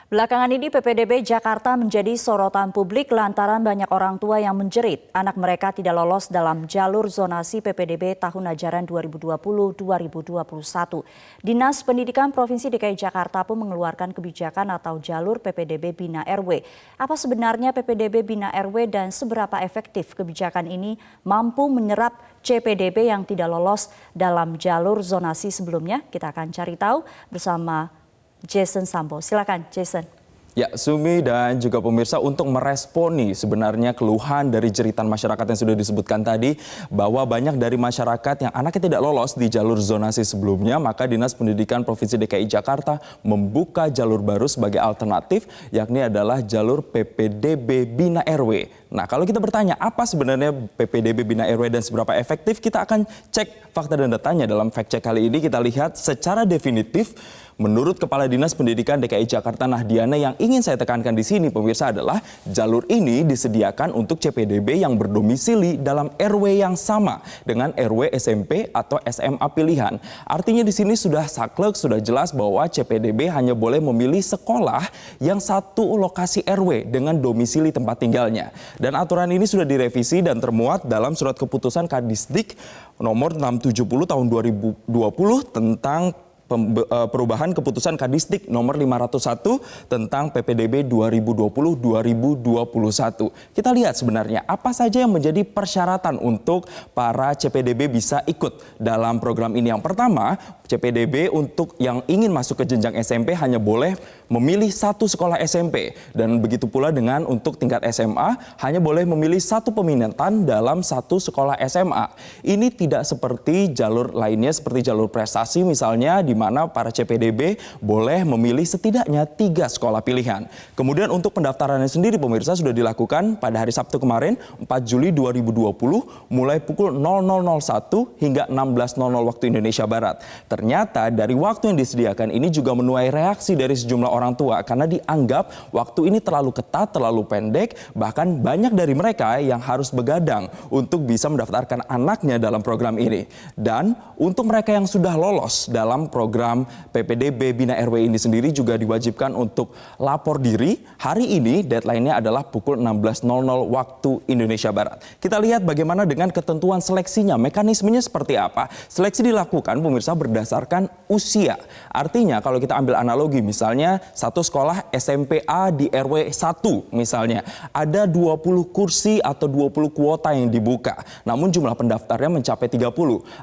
Belakangan ini PPDB Jakarta menjadi sorotan publik lantaran banyak orang tua yang menjerit anak mereka tidak lolos dalam jalur zonasi PPDB tahun ajaran 2020-2021. Dinas Pendidikan Provinsi DKI Jakarta pun mengeluarkan kebijakan atau jalur PPDB Bina RW. Apa sebenarnya PPDB Bina RW dan seberapa efektif kebijakan ini mampu menyerap CPDB yang tidak lolos dalam jalur zonasi sebelumnya? Kita akan cari tahu bersama Jason Sambo. Silakan Jason. Ya, Sumi dan juga pemirsa, untuk meresponi sebenarnya keluhan dari jeritan masyarakat yang sudah disebutkan tadi, bahwa banyak dari masyarakat yang anaknya tidak lolos di jalur zonasi sebelumnya, maka Dinas Pendidikan Provinsi DKI Jakarta membuka jalur baru sebagai alternatif, yakni adalah jalur PPDB Bina RW. Nah, kalau kita bertanya apa sebenarnya PPDB Bina RW dan seberapa efektif, kita akan cek fakta dan datanya dalam fact check kali ini. Kita lihat secara definitif. Menurut Kepala Dinas Pendidikan DKI Jakarta Nahdiana, yang ingin saya tekankan di sini pemirsa adalah jalur ini disediakan untuk CPDB yang berdomisili dalam RW yang sama dengan RW SMP atau SMA pilihan. Artinya di sini sudah saklek, sudah jelas bahwa CPDB hanya boleh memilih sekolah yang satu lokasi RW dengan domisili tempat tinggalnya. Dan aturan ini sudah direvisi dan termuat dalam surat keputusan Kadisdik nomor 670 tahun 2020 tentang perubahan keputusan Kadisdik nomor 501 tentang PPDB 2020-2021. Kita lihat sebenarnya apa saja yang menjadi persyaratan untuk para CPDB bisa ikut dalam program ini. Yang pertama, CPDB untuk yang ingin masuk ke jenjang SMP hanya boleh memilih satu sekolah SMP. Dan begitu pula dengan untuk tingkat SMA hanya boleh memilih satu peminatan dalam satu sekolah SMA. Ini tidak seperti jalur lainnya, seperti jalur prestasi misalnya, di mana para CPDB boleh memilih setidaknya 3 sekolah pilihan. Kemudian untuk pendaftarannya sendiri pemirsa sudah dilakukan pada hari Sabtu kemarin 4 Juli 2020 mulai pukul 00.01 hingga 16.00 waktu Indonesia Barat. Ternyata dari waktu yang disediakan ini juga menuai reaksi dari sejumlah orang tua karena dianggap waktu ini terlalu ketat, terlalu pendek, bahkan banyak dari mereka yang harus begadang untuk bisa mendaftarkan anaknya dalam program ini. Dan untuk mereka yang sudah lolos dalam program PPDB Bina RW ini sendiri juga diwajibkan untuk lapor diri. Hari ini deadline-nya adalah pukul 16.00 waktu Indonesia Barat. Kita lihat bagaimana dengan ketentuan seleksinya, mekanismenya seperti apa. Seleksi dilakukan pemirsa berdasarkan usia. Artinya kalau kita ambil analogi misalnya satu sekolah SMPA di RW 1 misalnya, ada 20 kursi atau 20 kuota yang dibuka. Namun jumlah pendaftarnya mencapai 30.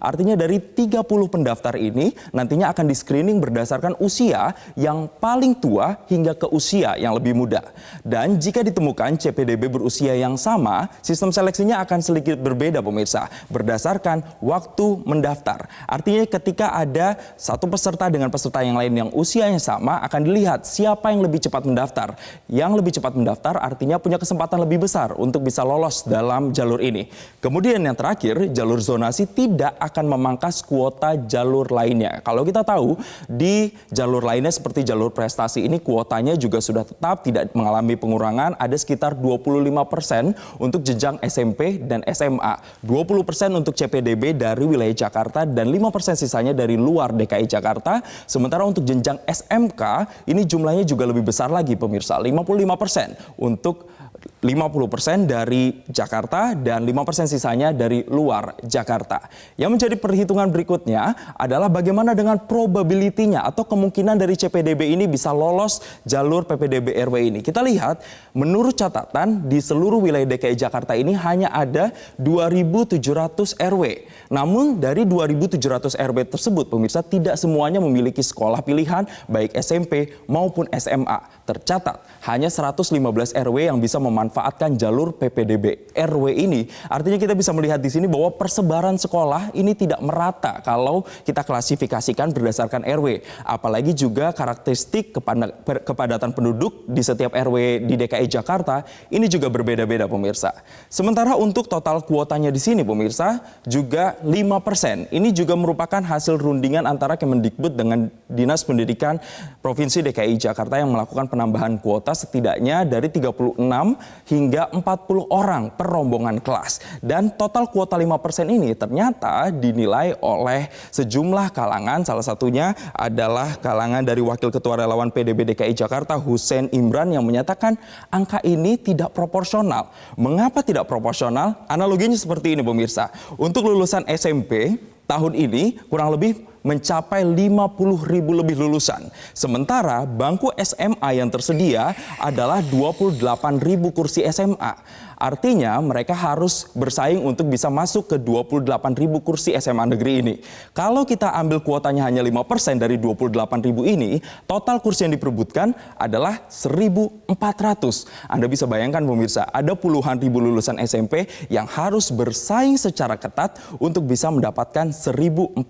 Artinya dari 30 pendaftar ini nantinya akan screening berdasarkan usia yang paling tua hingga ke usia yang lebih muda. Dan jika ditemukan CPDB berusia yang sama, sistem seleksinya akan sedikit berbeda pemirsa, berdasarkan waktu mendaftar. Artinya ketika ada satu peserta dengan peserta yang lain yang usianya sama, akan dilihat siapa yang lebih cepat mendaftar. Yang lebih cepat mendaftar artinya punya kesempatan lebih besar untuk bisa lolos dalam jalur ini. Kemudian yang terakhir, jalur zonasi tidak akan memangkas kuota jalur lainnya. Kalau kita tahu di jalur lainnya seperti jalur prestasi ini kuotanya juga sudah tetap tidak mengalami pengurangan, ada sekitar 25% untuk jenjang SMP dan SMA, 20% untuk CPDB dari wilayah Jakarta dan 5% sisanya dari luar DKI Jakarta. Sementara untuk jenjang SMK ini jumlahnya juga lebih besar lagi pemirsa, 55% untuk 50% dari Jakarta dan 5% sisanya dari luar Jakarta. Yang menjadi perhitungan berikutnya adalah bagaimana dengan probability-nya atau kemungkinan dari CPDB ini bisa lolos jalur PPDB RW ini. Kita lihat menurut catatan di seluruh wilayah DKI Jakarta ini hanya ada 2.700 RW. Namun dari 2.700 RW tersebut pemirsa tidak semuanya memiliki sekolah pilihan baik SMP maupun SMA. Tercatat hanya 115 RW yang bisa memanfaatkan jalur PPDB RW ini. Artinya kita bisa melihat di sini bahwa persebaran sekolah ini tidak merata kalau kita klasifikasikan berdasarkan RW. Apalagi juga karakteristik kepadatan penduduk di setiap RW di DKI Jakarta ini juga berbeda-beda pemirsa. Sementara untuk total kuotanya di sini pemirsa juga 5%. Ini juga merupakan hasil rundingan antara Kemendikbud dengan Dinas Pendidikan Provinsi DKI Jakarta yang melakukan penambahan kuota setidaknya dari 36 hingga 40 orang per rombongan kelas. Dan total kuota 5% ini ternyata dinilai oleh sejumlah kalangan, salah satunya adalah kalangan dari Wakil Ketua Relawan PDB DKI Jakarta Hussein Imran yang menyatakan angka ini tidak proporsional. Mengapa tidak proporsional? Analoginya seperti ini pemirsa. Untuk lulusan SMP tahun ini kurang lebih mencapai 50.000 lebih lulusan. Sementara bangku SMA yang tersedia adalah 28.000 kursi SMA. Artinya mereka harus bersaing untuk bisa masuk ke 28.000 kursi SMA negeri ini. Kalau kita ambil kuotanya hanya 5% dari 28.000 ini, total kursi yang diperebutkan adalah 1.400. Anda bisa bayangkan pemirsa, ada puluhan ribu lulusan SMP yang harus bersaing secara ketat untuk bisa mendapatkan 1.400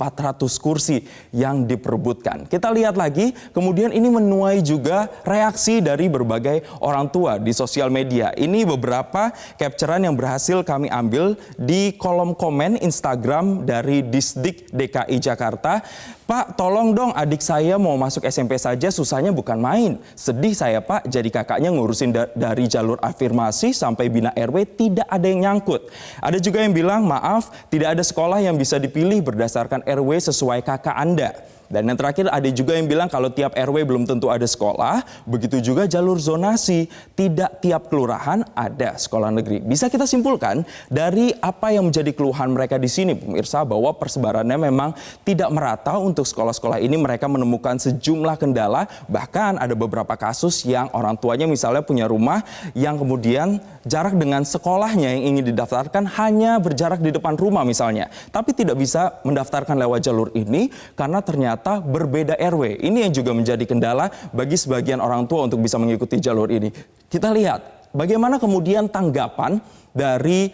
kursi yang diperebutkan. Kita lihat lagi, kemudian ini menuai juga reaksi dari berbagai orang tua di sosial media. Ini beberapa capturean yang berhasil kami ambil di kolom komen Instagram dari Disdik DKI Jakarta. Pak, tolong dong adik saya mau masuk SMP saja susahnya bukan main. Sedih saya Pak, jadi kakaknya ngurusin dari jalur afirmasi sampai bina RW tidak ada yang nyangkut. Ada juga yang bilang maaf tidak ada sekolah yang bisa dipilih berdasarkan RW sesuai kakak Anda. Dan yang terakhir ada juga yang bilang kalau tiap RW belum tentu ada sekolah, begitu juga jalur zonasi, tidak tiap kelurahan ada sekolah negeri. Bisa kita simpulkan dari apa yang menjadi keluhan mereka di sini pemirsa bahwa persebarannya memang tidak merata untuk sekolah-sekolah ini, mereka menemukan sejumlah kendala, bahkan ada beberapa kasus yang orang tuanya misalnya punya rumah yang kemudian jarak dengan sekolahnya yang ingin didaftarkan hanya berjarak di depan rumah misalnya, tapi tidak bisa mendaftarkan lewat jalur ini karena ternyata berbeda RW. Ini yang juga menjadi kendala bagi sebagian orang tua untuk bisa mengikuti jalur ini. Kita lihat bagaimana kemudian tanggapan dari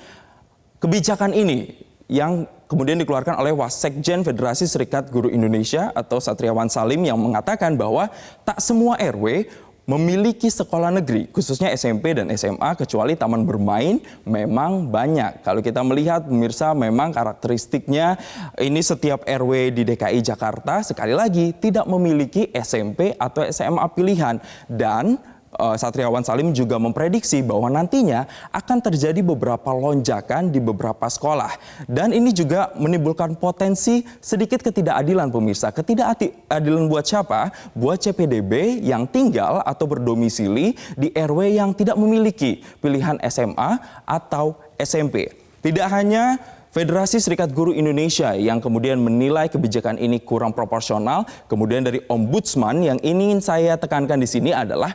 kebijakan ini yang kemudian dikeluarkan oleh Wasekjen Federasi Serikat Guru Indonesia atau Satriawan Salim yang mengatakan bahwa tak semua RW memiliki sekolah negeri, khususnya SMP dan SMA, kecuali taman bermain memang banyak. Kalau kita melihat pemirsa memang karakteristiknya ini setiap RW di DKI Jakarta sekali lagi tidak memiliki SMP atau SMA pilihan. Dan Satriawan Salim juga memprediksi bahwa nantinya akan terjadi beberapa lonjakan di beberapa sekolah. Dan ini juga menimbulkan potensi sedikit ketidakadilan pemirsa. Ketidakadilan buat siapa? Buat CPDB yang tinggal atau berdomisili di RW yang tidak memiliki pilihan SMA atau SMP. Tidak hanya Federasi Serikat Guru Indonesia yang kemudian menilai kebijakan ini kurang proporsional, kemudian dari Ombudsman yang ingin saya tekankan di sini adalah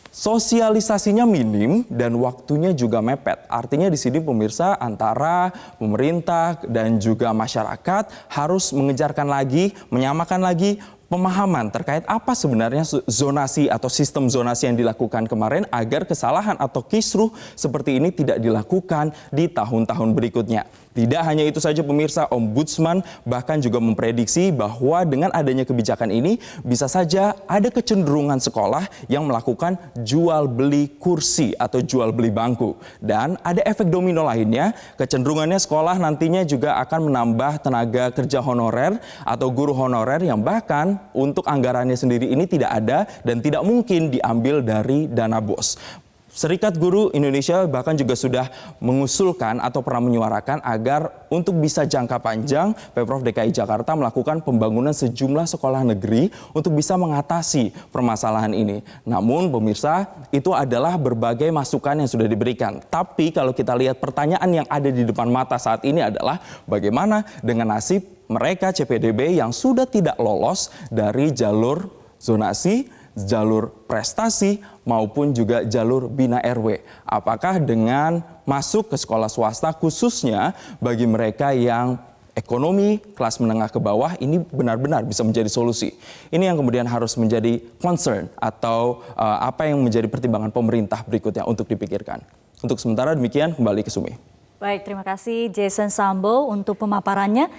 sosialisasinya minim dan waktunya juga mepet. Artinya di sini pemirsa antara pemerintah dan juga masyarakat harus mengejarkan lagi, menyamakan lagi pemahaman terkait apa sebenarnya zonasi atau sistem zonasi yang dilakukan kemarin agar kesalahan atau kisruh seperti ini tidak dilakukan di tahun-tahun berikutnya. Tidak hanya itu saja pemirsa, Ombudsman bahkan juga memprediksi bahwa dengan adanya kebijakan ini bisa saja ada kecenderungan sekolah yang melakukan jual beli kursi atau jual beli bangku. Dan ada efek domino lainnya, kecenderungannya sekolah nantinya juga akan menambah tenaga kerja honorer atau guru honorer yang bahkan untuk anggarannya sendiri ini tidak ada dan tidak mungkin diambil dari dana BOS. Serikat Guru Indonesia bahkan juga sudah mengusulkan atau pernah menyuarakan agar untuk bisa jangka panjang Pemprov DKI Jakarta melakukan pembangunan sejumlah sekolah negeri untuk bisa mengatasi permasalahan ini. Namun pemirsa, itu adalah berbagai masukan yang sudah diberikan. Tapi kalau kita lihat pertanyaan yang ada di depan mata saat ini adalah bagaimana dengan nasib mereka CPDB yang sudah tidak lolos dari jalur zonasi, jalur prestasi maupun juga jalur bina RW. Apakah dengan masuk ke sekolah swasta khususnya bagi mereka yang ekonomi kelas menengah ke bawah ini benar-benar bisa menjadi solusi? Ini yang kemudian harus menjadi concern atau apa yang menjadi pertimbangan pemerintah berikutnya untuk dipikirkan. Untuk sementara demikian, kembali ke Sumi. Baik, terima kasih Jason Sambo untuk pemaparannya.